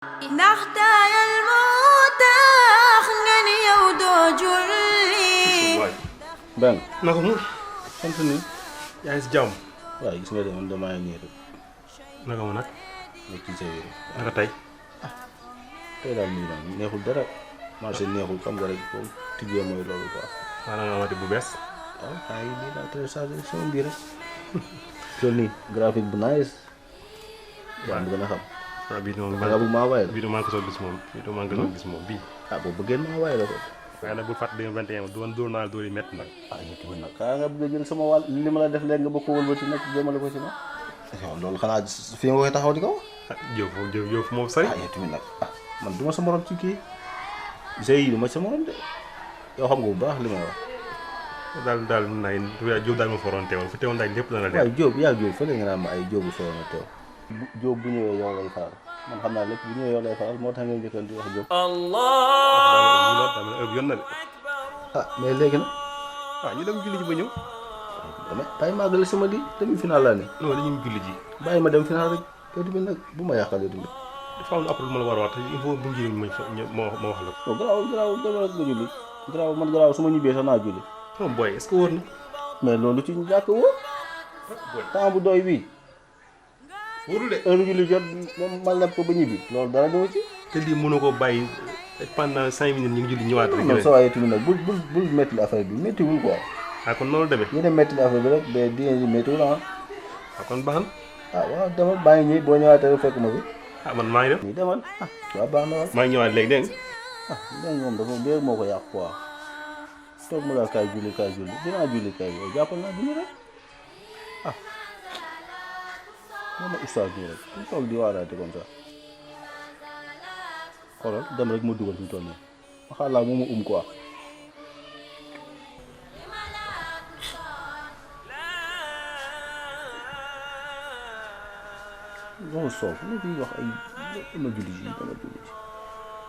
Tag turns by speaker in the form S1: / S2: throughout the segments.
S1: naxtaayal moo tax nga ni yow doo julli.
S2: Ben
S3: naka mu
S2: sant ni
S3: yaa ngi si jàmm.
S2: waaw gis nga de man damaa nii rek
S3: naka mu nag
S2: nekk ci sa yére
S3: naka tey.
S2: tey daal nii daal neexul dara marché neexul xam nga rek boobu tijjee mooy loolu quoi.
S3: maanaam nga amati bu bees.
S2: waaw temps yii nii daal téléchargé sama mbir rek loolu nii graphique bu nice yaa ngi gën a xam.
S3: waaw bii moom
S2: nga bëgg maa waay la
S3: bii maa ngi ko soog gis moom bii maa ngi ko soog gis moom bii.
S2: ah boobu bëggeen maa waay la ko.
S3: waaye nag bu fàtt 2021 doon dóor naa dóor yi métti nag.
S2: ah ñu tamit nag kaa nga bëgg a jël sama wàll li ma la def léegi nga bëgg ko wëlbati nag jëmale ko ci ma. yow loolu xanaa fi nga koy taxaw di ko wax.
S3: ah Diop moom sori.
S2: ah yow tamit nag ah man du ma sa morom ci kii Zey du ma sa morom de yow xam nga bu baax li may wax.
S3: daal naay Diop daal ma foroon teewal fu teewoon daal lépp dana
S2: waaye
S3: leer.
S2: Diop yaa Diop fële nga naan ma ay Diop bu foroon a teew. Diop bu ñëwee yow lay faral man xam naa lépp bu ñëwee yow lay faral moo tax ngeen njëkkan di wax Diop.
S3: daa mel ne yoon na de.
S2: ah mais léegi nag
S3: waaw ñu dem julli ji ba ñëw.
S2: dama bàyyi maa gële sama di demi final laa ne
S3: non dañuy julli ji.
S2: bàyyi ma dem final rek yow tamit nag bu ma yàqal yow tamit.
S3: dafa am après lu ma la war a wax te il faut bu njëriñ ma wax la ko.
S2: non garaawul dama rek nga julli garaawul su ma ñibbee sax naa julli.
S3: sama boy est-ce que wóor na.
S2: mais loolu ci jàkk woo temps bu doy bii
S3: wóorul de.
S2: heure julli jot moom ma leb ko ba ñibbi loolu dara ñëw ci.
S3: te lii mënoo ko bàyyi pendant 5 minutes ñu ngi julli ñëwaat rek.
S2: non sa waaye tamit nag bul métti affaire bi méttiwul quoi.
S3: ah kon noonu la demee.
S2: ñu dem métti affaire bi rek mais diine ji méttiwul ah.
S3: ah kon baax na.
S2: ah waaw demal bàyyi ñi boo ñëwaatee rek fekk ma fi.
S3: ah man maa ngi dem.
S2: ñii demal ah waaw baax na waaw.
S3: maa ngi ñëwaat léegi dégg nga.
S2: ah léegi moom dafa léegi moo ko yàq quoi toog mu daal kaay julli dinaa julli kaay yow jàppal naa julli rek ah moom ak ustaas bi rek mu toog di waaraate comme ça xoolal dem rek ma dugal fi mu toll nii ma xaaral moom ma quoi. loolu soof lu fi wax ay dama julli ji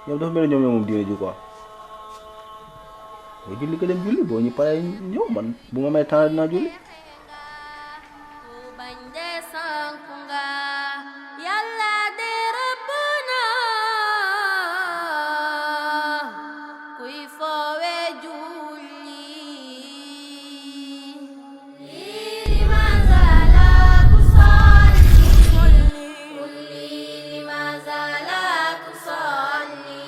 S2: ñoom dafa mel ne ñoom moom diine ji quoi boo julli ko dem julli boo ñu paree ñëw man bu ma may temps dinaa julli.
S1: bañ de sànku nga yàlla de rëbb na kuy foowe julli limaza la tusalli limaza la tusalli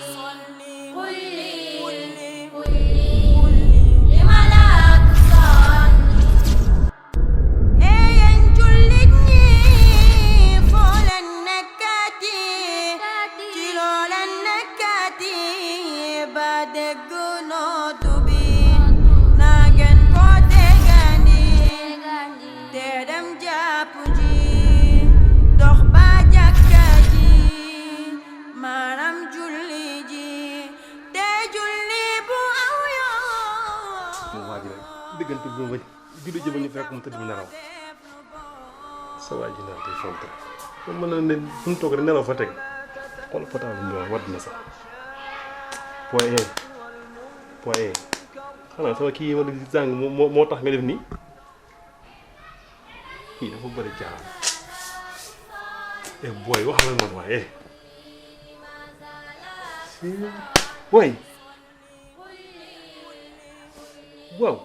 S1: lima la tusalli yéen jullit ñi foo leen nekkati ci loo leen nekkati ba dégg nootu bi na ngeen ko déggandi te dem jàpp ji dox ba jàkka ji maanaam julli ji te julli bu aw yoon.
S3: moom waa ji rek diggante bi ma julli ji ba ñu fekk mu tëdd mu nelaw sa waa ji naan tey fonk moom mën na ne fu mu toog rek nelaw fa teg xool portable bi ñu wadd na sax point xanaa sama kii yi ma di jàng moo tax nga def nii kii dafa bëri jaaxal booy wax la man waaye booy waaw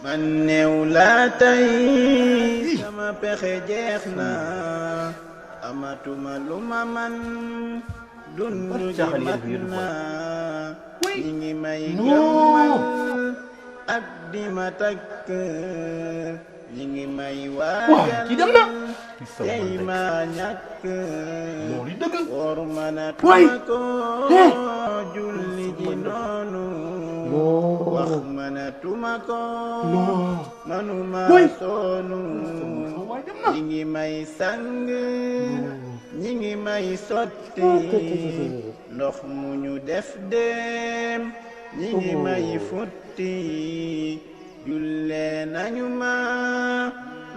S4: man néew laa tey sama pexe jeex na amatuma lu ma man dund gi mat na ñi ngi may gëmmal ak di ma takk ñi ngi may waajal tey ma ñàkk war mën a tuma ko julli ji noonu wax mën a tuma ko manuma soonu ñi ngi may sang ñi ngi may sotti ndox mu ñu def dem ñi ngi may futti jullee nañu ma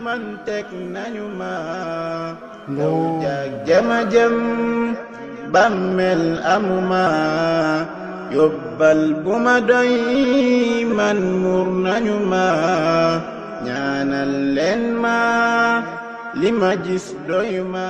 S4: man teg nañu ma ndaw jaag jama jëm bàmmel amuma yóbbal bu ma doy man muur nañu ma ñaanal leen ma li ma gis doyuma